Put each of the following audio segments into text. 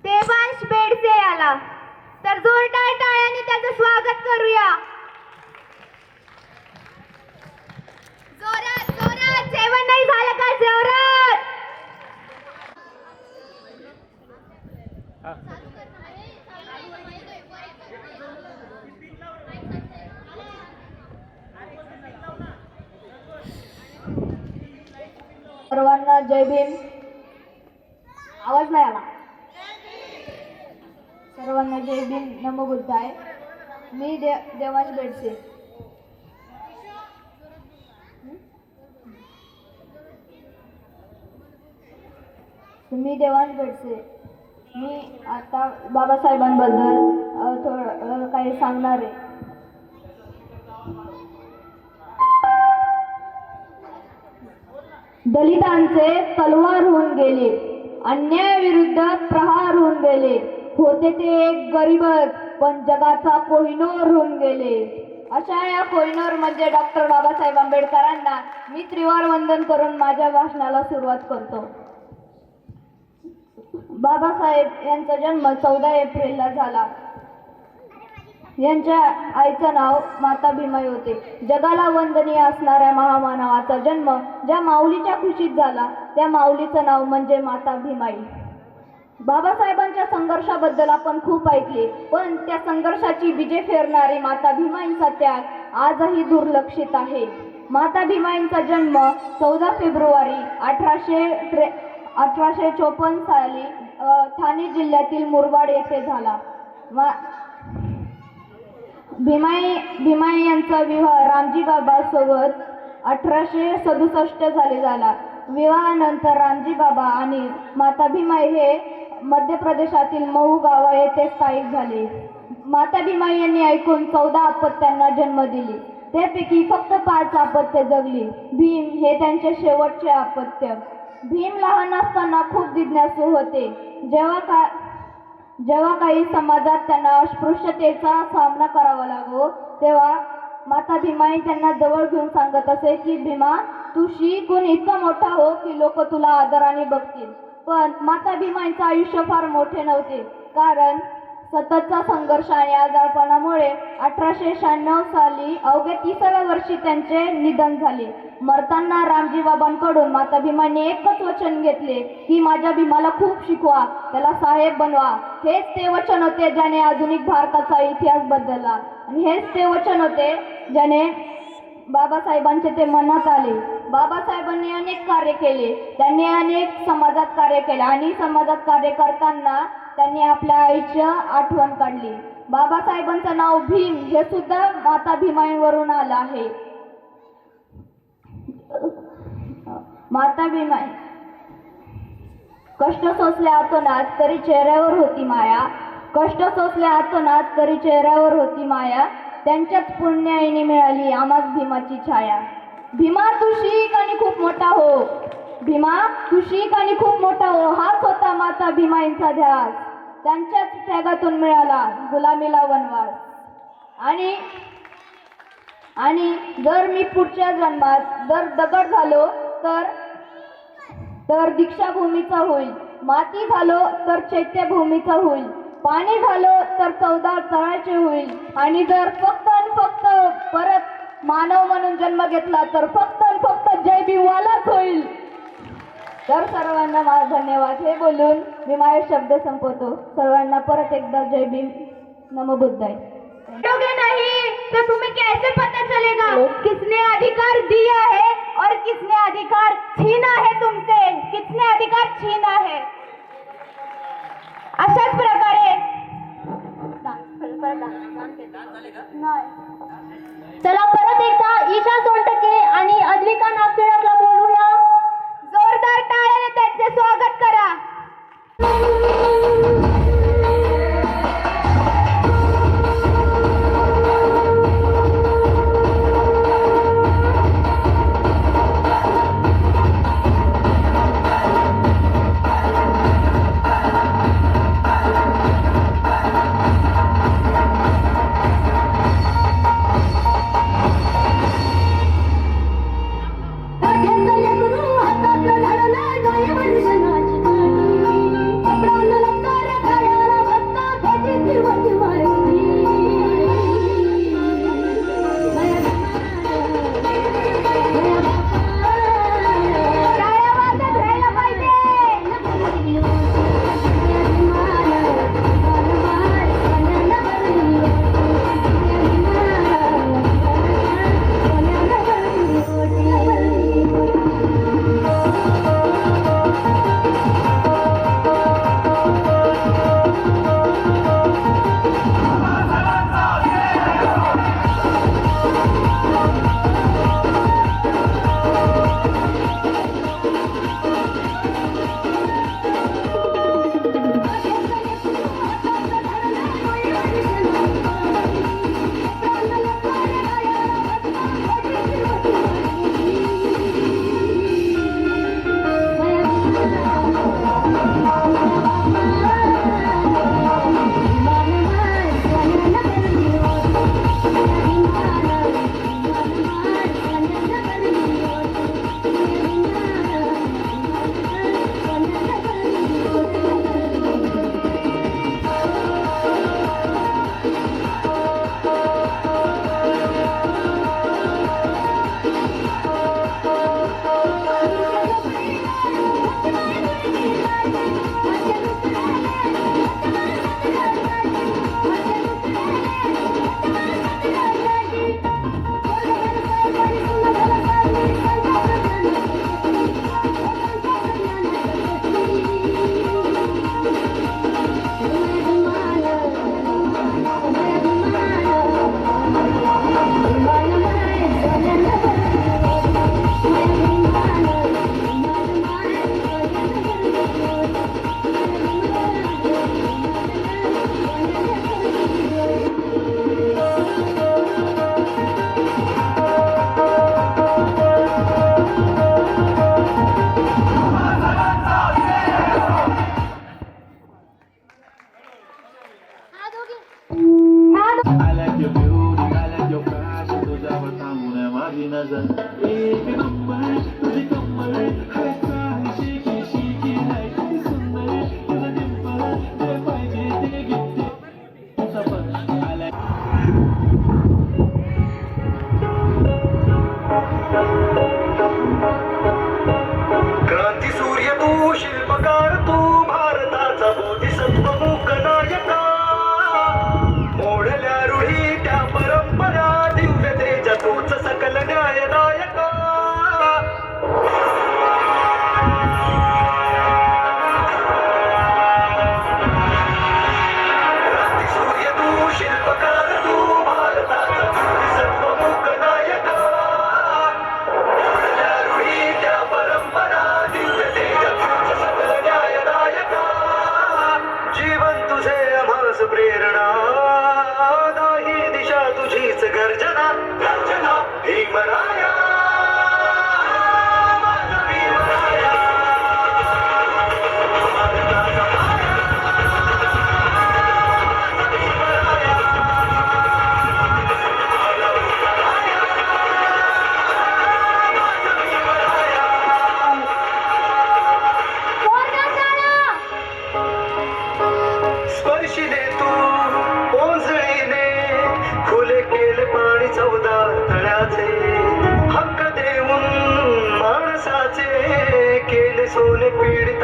देवांश बेडसे आला तर जोरदार टाळ्यांनी त्याचं स्वागत करूया. जोरात जोरात, जेवण नाही झालं का? जोरात. सर्वांना जय भीम. आवाज नाही आला. सर्वांना जय भीम. नमो बुद्धाय. मी देवांश बेडसे. मी देवांश बेडसे. मी आता बाबासाहेबांबद्दल थोडं काही सांगणार आहे. दलितांचे तलवार होऊन गेले, अन्यायाविरुद्ध प्रहार होऊन गेले. होते ते एक गरीबच, पण जगाचा कोहिनूर होऊन गेले. अशा या कोहिनूर म्हणजे डॉक्टर बाबासाहेब आंबेडकरांना मी त्रिवार वंदन करून माझ्या भाषणाला सुरुवात करतो. बाबासाहेब यांचा जन्म 14 एप्रिलला झाला. यांच्या आईचं नाव माता भीमाई होते. जगाला वंदनीय असणाऱ्या महामानवाचा जन्म ज्या माऊलीच्या कुशीत झाला त्या माऊलीचं नाव म्हणजे माता भीमाई. बाबासाहेबांच्या संघर्षाबद्दल आपण खूप ऐकले, पण त्या संघर्षाची बीजे फेरणारी माता भीमाईंचा त्याग आजही दुर्लक्षित आहे. माता भीमाईंचा जन्म 14 फेब्रुवारी 1854 साली ठाणे जिल्ह्यातील मुरबाड येथे झाला. भीमाई यांचा विवाह रामजी बाबा सोबत 1867 साली झाला. विवाहानंतर रामजी बाबा आणि माता भीमाई हे मध्य प्रदेशातील मऊ गावा येथे स्थायिक झाले. माता भीमाई यांनी एकूण 14 अपत्यांना जन्म दिली. त्यापैकी फक्त 5 अपत्ये जगली. भीम हे त्यांचे शेवटचे अपत्य. भीम लहान असताना खूप जिज्ञासू होते. जेव्हा काही समाजात त्यांना अस्पृश्यतेचा सामना करावा लागो तेव्हा माता भीमाई त्यांना जवळ घेऊन सांगत असे की भीमा, तू शिकून इतका मोठा हो की लोक तुला आदराने बघतील. पण माता भीमाईंचं आयुष्य फार मोठे नव्हते, कारण सततचा संघर्ष आणि आजारपणामुळे 1896 साली अवघ्या 30व्या वर्षी त्यांचे निधन झाले. मरताना रामजी बाबांकडून माता भीमांनी एकच वचन घेतले की माझ्या भीमाला खूप शिकवा, त्याला साहेब बनवा. हेच ते वचन होते ज्याने आधुनिक भारताचा इतिहास बदलला आणि हेच ते वचन होते ज्याने बाबासाहेबांचे ते मनात आले. बाबासाहेबांनी अनेक कार्य केले, त्यांनी अनेक समाजात कार्य केले आणि समाजात कार्य करताना त्यांनी आपल्या आईच्या आठवण काढली. बाबासाहेबांचं नाव भीम हे सुद्धा माता भीमाईवरून आलं आहे. माता भीमाई कष्ट सोसले आतोनात तरी चेहऱ्यावर होती माया. कष्ट सोसले आतोनात तरी चेहऱ्यावर होती माया. त्यांच्याच पुण्याईने मिळाली आम्हास भीमाची छाया. भीमा तू शिक आणि खूप मोठा हो. भीमा तू शिक आणि खूप मोठा हो. हाच होता माता भीमाईंचा ध्यास. त्यांच्याच त्यागातून मिळाला गुलामीला वनवास. आणि जर मी पुढच्या जन्मात जर दगड झालो तर दीक्षाभूमीचा होईल. माती झालो तर चैत्यभूमीचा होईल. पाणी झालो तर 14 तळाचे होईल. आणि जर फक्त परत मानव म्हणून जन्म घेतला तर फक्त आणि फक्त जय भीमवालाच होईल. तर सर्वांना माझा धन्यवाद हे बोलून मी माझे शब्द संपवतो. सर्वांना परत एकदा जय भीम. नमो बुद्धाय. नहीं तो तुम्हें कैसे पता चलेगा किसने अधिकार दिया है और किसने अधिकार छीना है तुमसे, किसने अधिकार छीना है. अशाच प्रकारे चला परत एकदा ईशा सोनटके आणि अद्विका नागटिळकला बोलूया. जोरदार टाळ्याने त्यांचे स्वागत करा.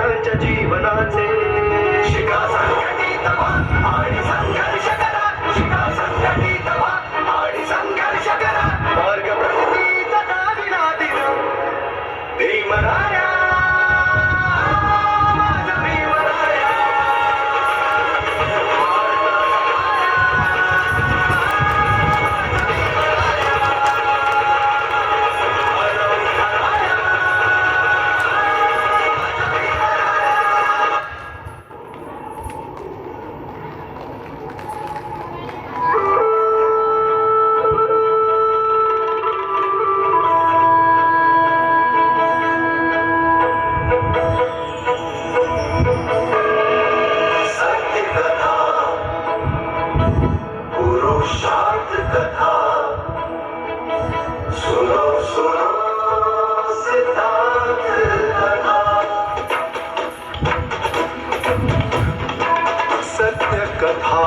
वाटांच्या जीवनाचे. शिका संघटित व्हा आणि संघर्ष करा. शिका संघटित व्हा आणि संघर्ष करा. मार्ग प्रगतीचा दाविला दिन भीमराया, माझा भीमराया. सत्य कथा, पुरुषार्थ कथा, सुनो सुनो सिद्धार्थ कथा. सत्य कथा,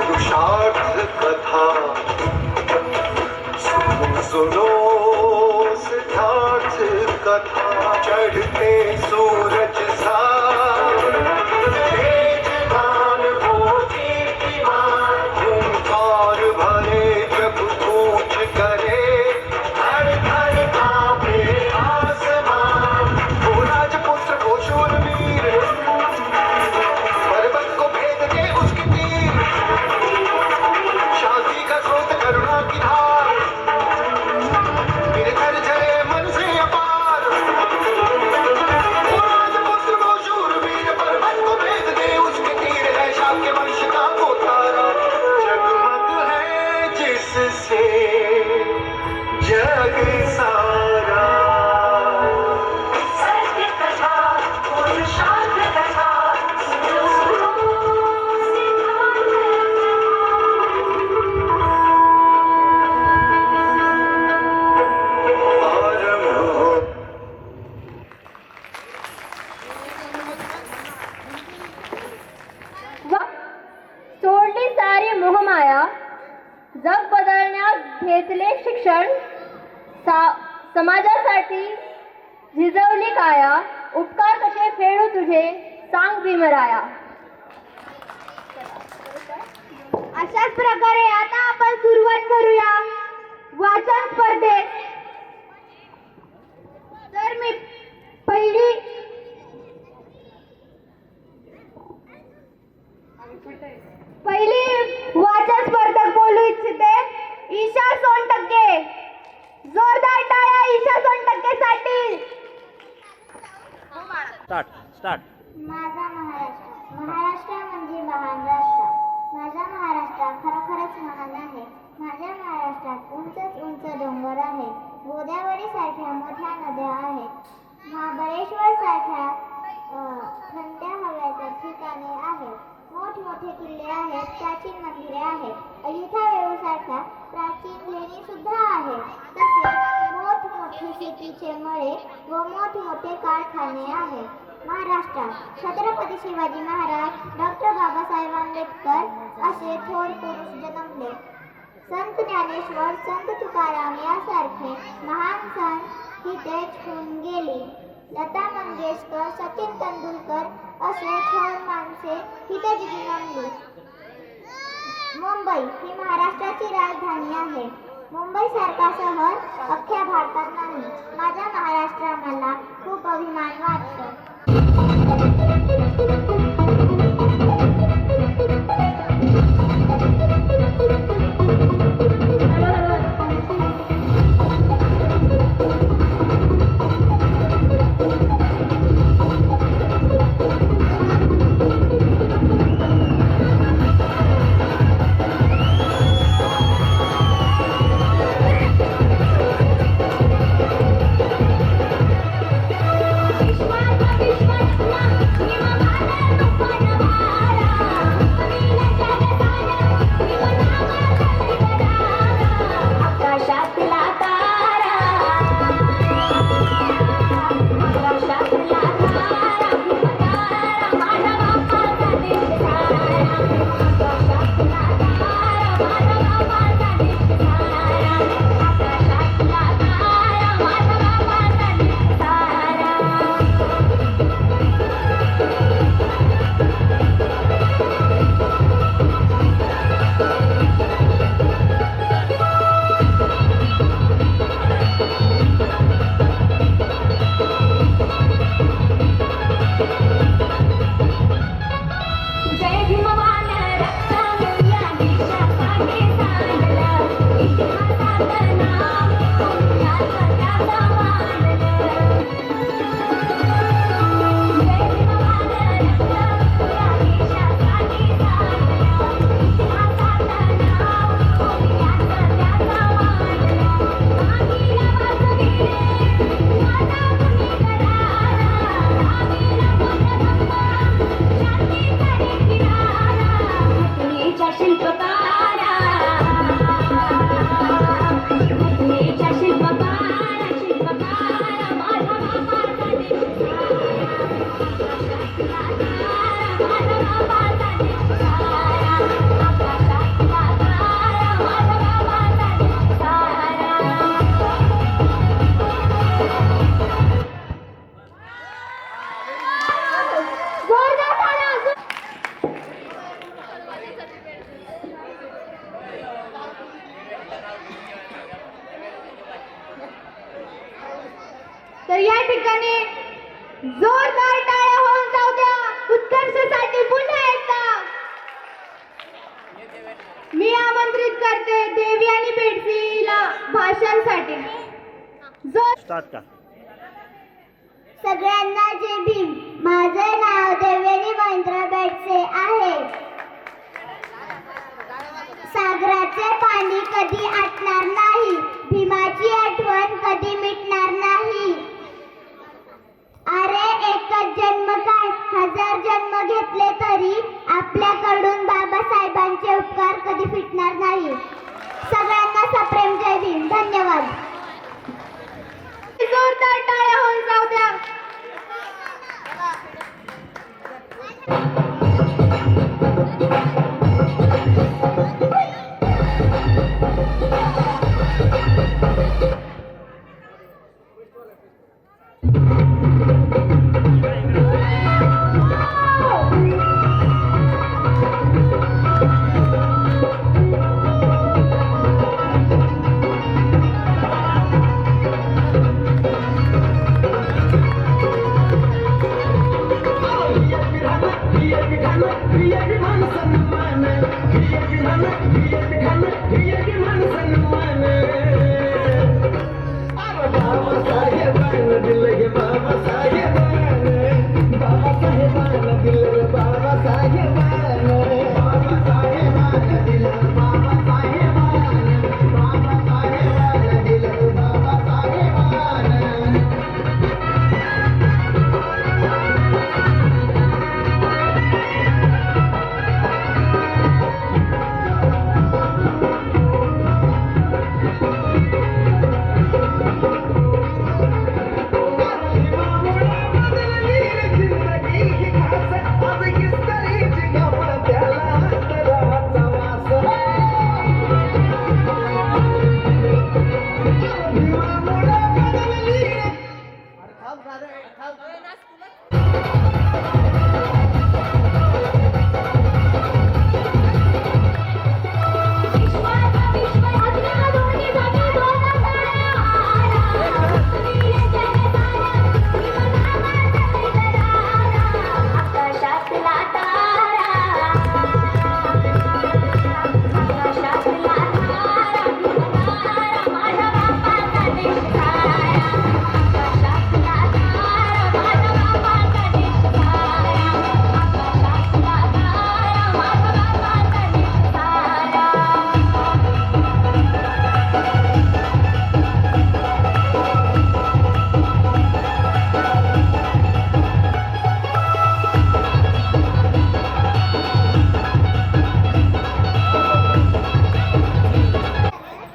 पुरुषार्थ कथा, सुनो सुनो सिद्धार्थ कथा. चढ़ते सूरज सा तेजवान वो कीर्तिमान, ओंकार भरे प्रभु कूच करे, धड़ धड़ कांपे आसमान. वो राजपुत्र वो शूरवीर, पर्वत को भेद दे उसकी तीर. शांति का स्रोत करुणा की धार, मेरे घर जय मन से अपार. वो राजपुत्र वो शूरवीर, पर्वत को भेद दे उसके तीर. है शाक्य वंश का वो तारा, जगमग है जिससे जग सारा. सत्य कथा, पुरुषार्थ कथा, सुनो सुनो सिद्धार्थ कथा. आरंभ हो. सोडली सारी मोहमाया, जग बदलण्यात घेतले शिक्षण. समाजासाठी झिजवली काया, उपकार कसे फेडू तुझे सांग भीमराया. अशाच प्रकारे आता आपण सुरुवात करूया वाचन स्पर्धेत. तर मी पहिली वाचन स्पर्धक बोलू इच्छिते. ईशा सोनटक्के. जोरदार टाळ्या ईशा सोनटक्के साठी. स्टार्ट. माझा महाराष्ट्र. महाराष्ट्र म्हणजे महान राष्ट्र. माझा महाराष्ट्र खरोखरच महान आहे. माझ्या महाराष्ट्रात उंचच उंच डोंगर आहे. गोदावरी सारख्या मोठ्या नद्या आहेत. महाबळेश्वर सारख्या थंड हवेच्या ठिकाणे आहेत. मोठमोठे किल्ले आहेत. प्राचीन मंदिरे आहेत. अजिंठा वेरूळसारख्या प्राचीन लेणी सुद्धा आहेत. तसेच मोठमोठे शेतीचे मळे व मोठमोठे कारखाने आहेत. महाराष्ट्रात छत्रपती शिवाजी महाराज, डॉक्टर बाबासाहेब आंबेडकर असे थोर पुरुष जन्मले. संत ज्ञानेश्वर, संत तुकाराम यासारखे महान संत इथेच होऊन गेले. लता मंगेशकर, सचिन तेंडुलकर असे थोर माणसे इथेच जन्मली. मुंबई ही महाराष्ट्राची राजधानी आहे. मुंबईसारखा शहर अख्ख्या भारतात नाही. माझ्या महाराष्ट्र मला खूप अभिमान वाटतो. विश्वात तर या ठिकाणी जोरदार टाळ्या होऊन जाऊ द्या उत्कर्षासाठी पुन्हा एकदा मी आमंत्रित करते देवी आणि बेडसीला भाषणासाठी. स्टार्ट का. सगळ्यांना जय भीम. माझे नाव देवयानी महेंद्र बेडसे आहे. सागराचे पाणी कधी आटणार नाही, भीमाची आठवण कधी मिटणार नाही. अरे एकच जन्म काय, 1000 जन्म घेतले तरी आपल्याकडून बाबासाहेबांचे उपकार कधी फिटणार नाही. सगळ्यांना सप्रेम जय भीम. धन्यवाद. जोरदार टाळ्या होऊन जाऊ द्या.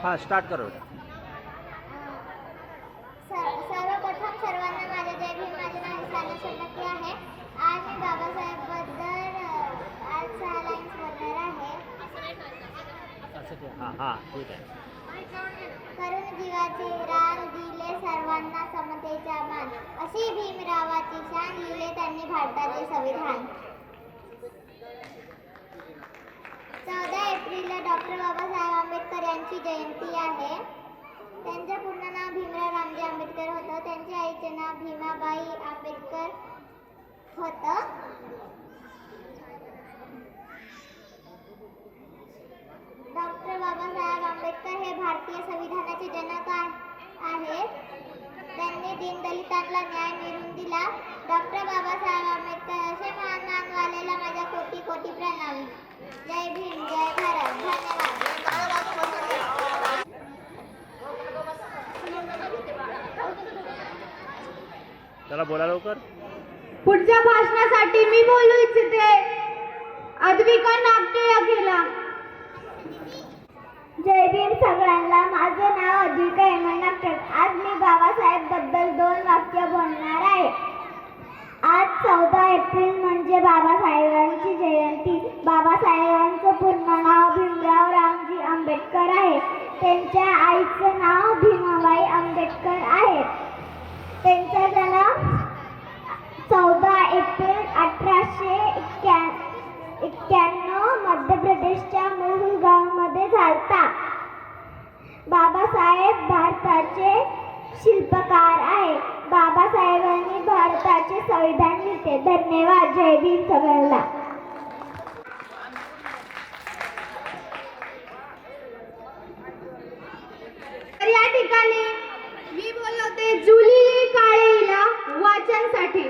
हा स्टार्ट करो. सर्वप्रथम सर्वांना माझे जय भीम. माझे नाव सानिया सोलंकी आहे. आज मी बाबासाहेबबद्दल आज 6 लाईन्स बोलणार आहे. हां हां ठीक आहे. करून जीवाचे रान दिले सर्वांना समतेचा मान, अशी भीमरावाची शान लिहिले त्यांनी भारताचे संविधान. 14 एप्रिलला डॉक्टर बाबासाहेब आंबेडकर यांची जयंती आहे. त्यांचे पूर्ण नाव भीमराव रामजी आंबेडकर होतं. त्यांच्या आईचे नाव भीमाबाई आंबेडकर होतं. डॉक्टर बाबासाहेब आंबेडकर हे भारतीय संविधानाचे जनक आहेत. त्यांनी दीनदलितांना न्याय मिळवून दिला. डॉक्टर बाबासाहेब आंबेडकर असे महान मानवालेला माझ्या कोटी कोटी प्रणाम. जय भीम, जय भारत. धन्यवाद. चला बोला लवकर. पुढच्या भाषणासाठी मी बोलू इच्छिते अद्विका नागटे अखेला. जय भीम सगळ्यांना. माझे नाव अद्विका हेमंत नागटे. आज मी बाबासाहेब बद्दल 2 वाक्य बोलणार आहे. आज 14 एप्रिल म्हणजे बाबासाहेबांची जयंती. बाबासाहेबांचं पूर्ण नाव भीमराव रामजी आंबेडकर आहे. त्यांच्या आईचं नाव भीमाबाई आंबेडकर आहे. त्यांचा जन्म 14 एप्रिल 1891 मध्य प्रदेशच्या मुलुगु गावामध्ये झाला. बाबासाहेब भारताचे शिल्पकार आहे. बाबासाहेबांनी भारताचे संविधान लिहिले. धन्यवाद. जय भीम सगळ्यांना. तर या ठिकाणी मी बोलवते जुली काळेला वाचनसाठी.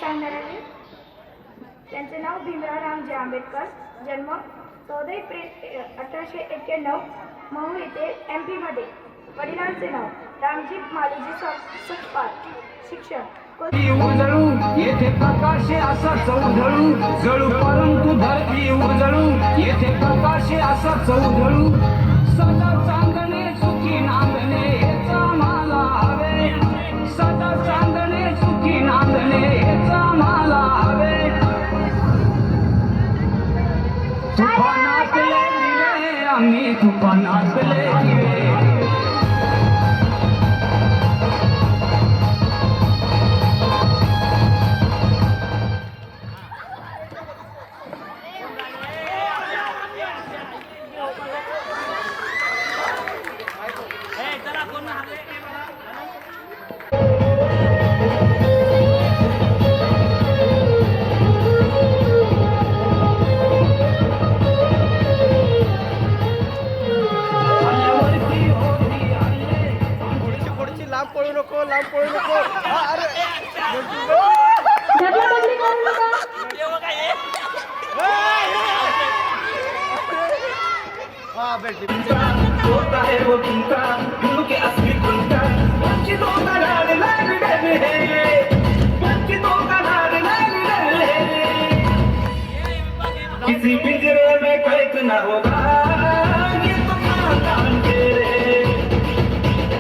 सांगणार आहे. त्यांचे नाव भीमराव रामजी आंबेडकर. जन्म 14 एप्रिल 1891 महू येथे MP मध्ये. वडिलांचे नाव रामजी मालोजी सकपाल. शिक्षण उजळू येथे प्रकाश असा चौधळू जळू परंतु धरती उजळू येथे प्रकाश असा चौधळू सदा चांदणे सुखी नांदणे हेचा मला हवे सदा चांदणे सुखी नांदणे हेचा मला हवे तुफानातले दिवे आम्ही तुफानातले दिवे लांब पळू नको ढकलाढकली करू नका. होता है वो तुमका उनके असली तुमका वंचितों का लाल लाल डर है वंचितों का लाल लाल डर है किसी पिंजरे में कैद न होगा ये तो खानदान के रे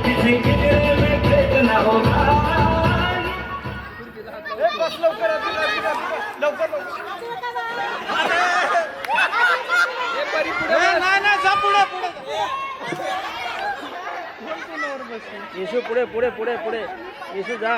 किसी पिंजरे में कैद न होगा बस लवकर येशू पुढे पुढे पुढे पुढे येशू जा.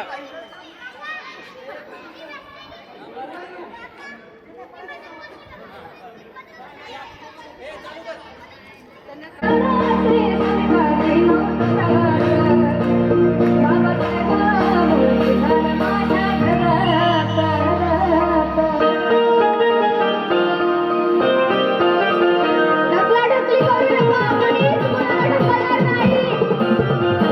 ढकलाढकली करू नका. कोणीच कोणाला ढकलणार नाही.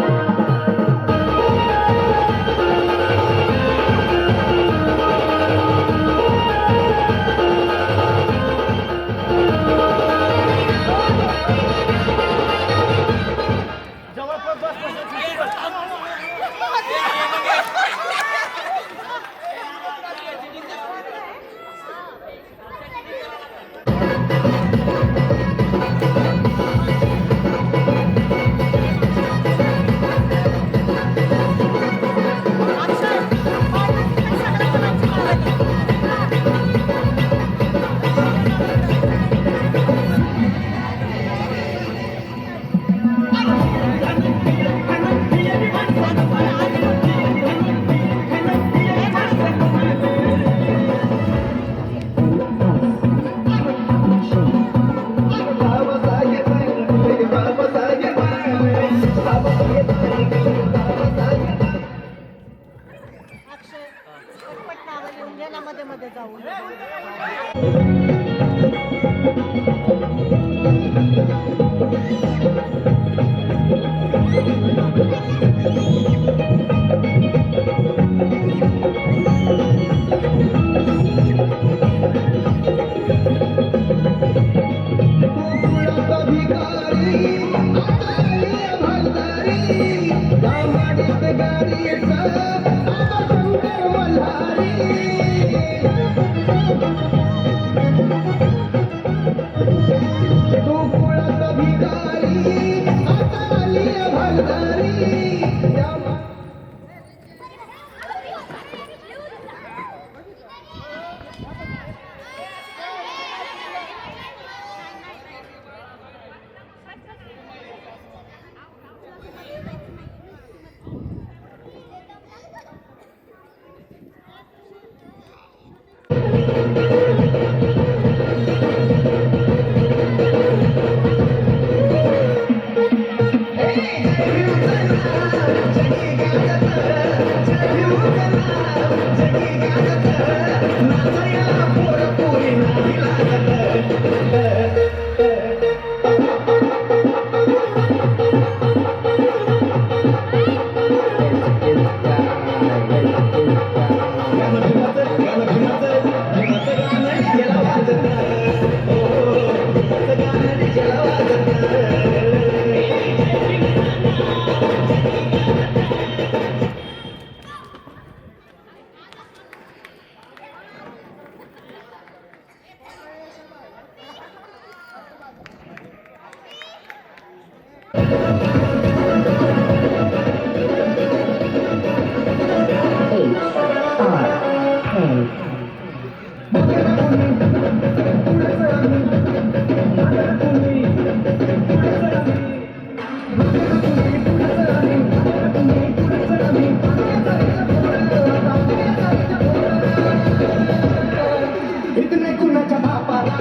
इतने कुणाच्या बापाला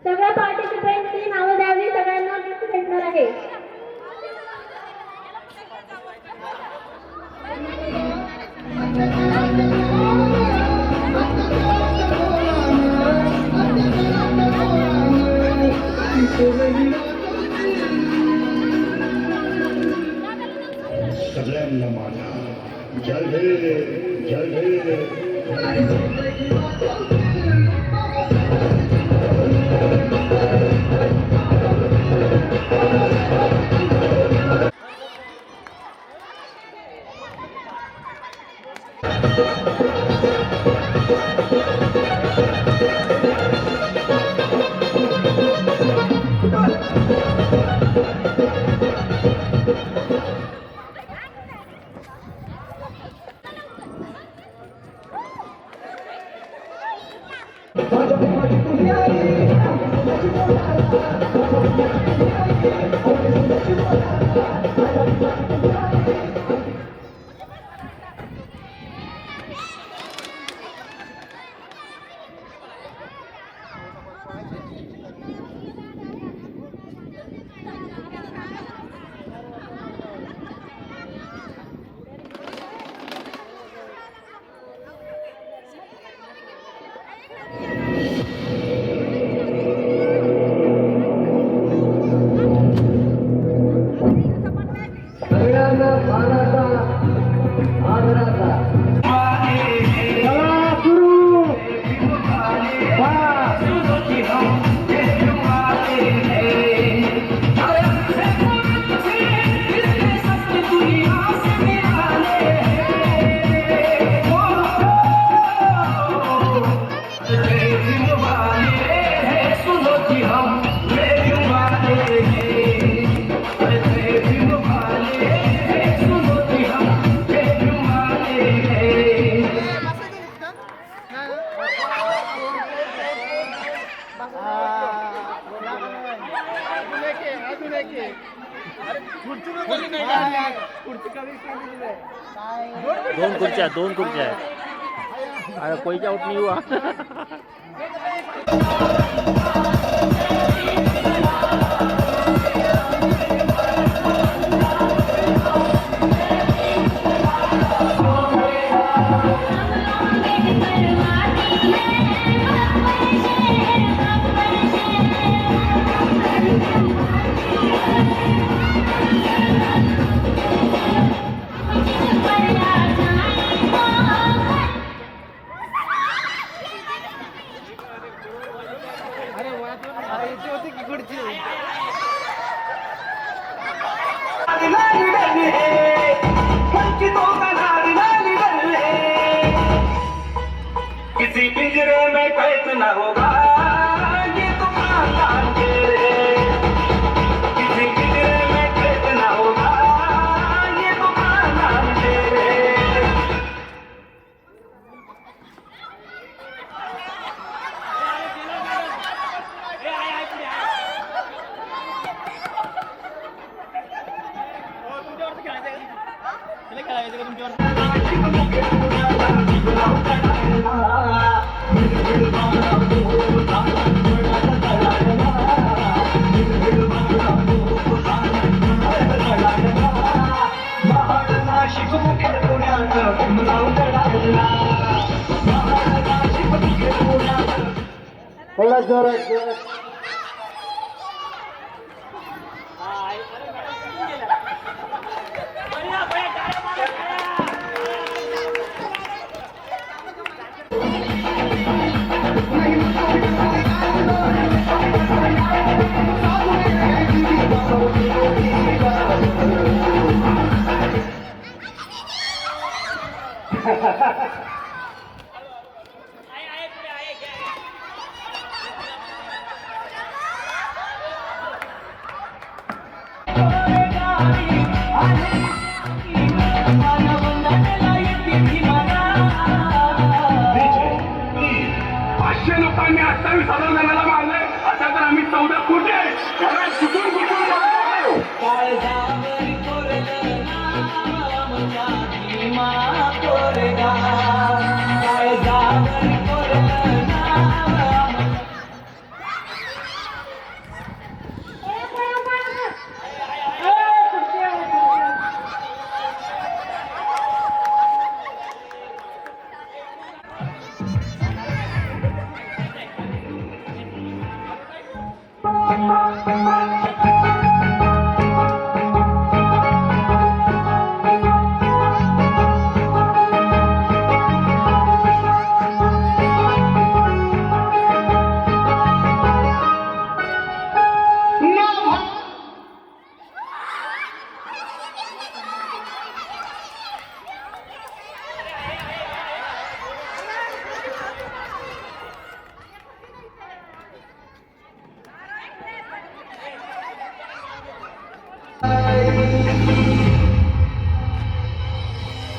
सगळ्या पार्टिसिपेंटची नावं द्यावी. सगळ्यांना गिफ्ट भेटणार आहे. सगळ्यांना माझा जय भीम जय भीम. सगळ्यांना मानाचा आदराचा चला सुरू दोन खुर्च्या आहेत. अरे कोईच्या आउट नाही हुआ. किसी पिंजरे में कैद न होगा ये तो खानदान के. किसी पिंजरे में कैद न होगा ये तो खानदान के. थोड़ा जोरात पाचशे लोकांनी 28,000 जणांना मारलंय. आता तर आम्ही 14 कोटी आहे. याला कुठून कुठून मारलंय?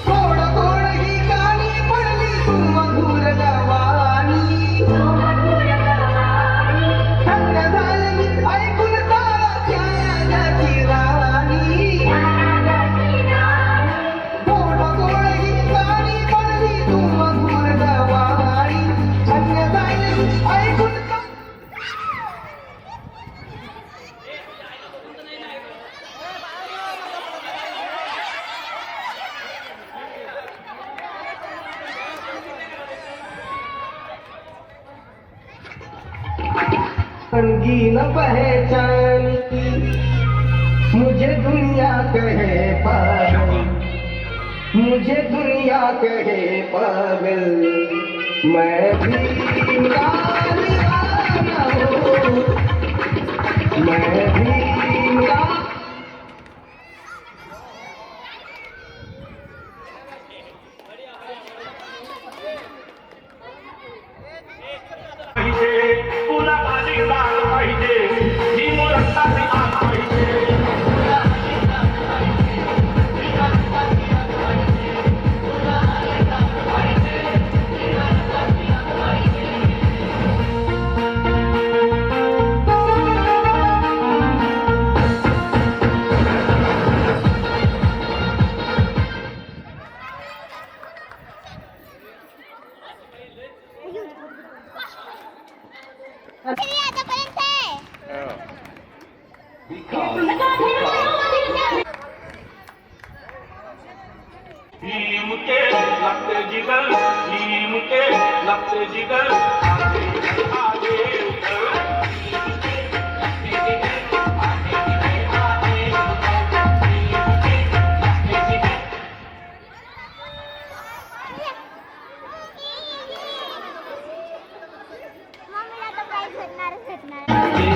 गोड गोड ही गाणी पडली तू मधुर गवानी धन्य झाले मी ऐकून तारा त्या राजाची राणी गोड गोड ही गाणी पडली तू मधुर गवानी धन्य झाले मी ऐकून रंगीन पहचानी मुझे दुनिया कहे पागल मुझे दुनिया कहे पागल मैं भी दीवाना हूँ मैं भी पाहिजे तुला माझी जाण पाहिजे ही रक्ताची आग पाहिजे ही मुके लागते जिगर ही मुके लागते जिगर आगे आगे मम्मीला तर काही भेटणारच भेटणार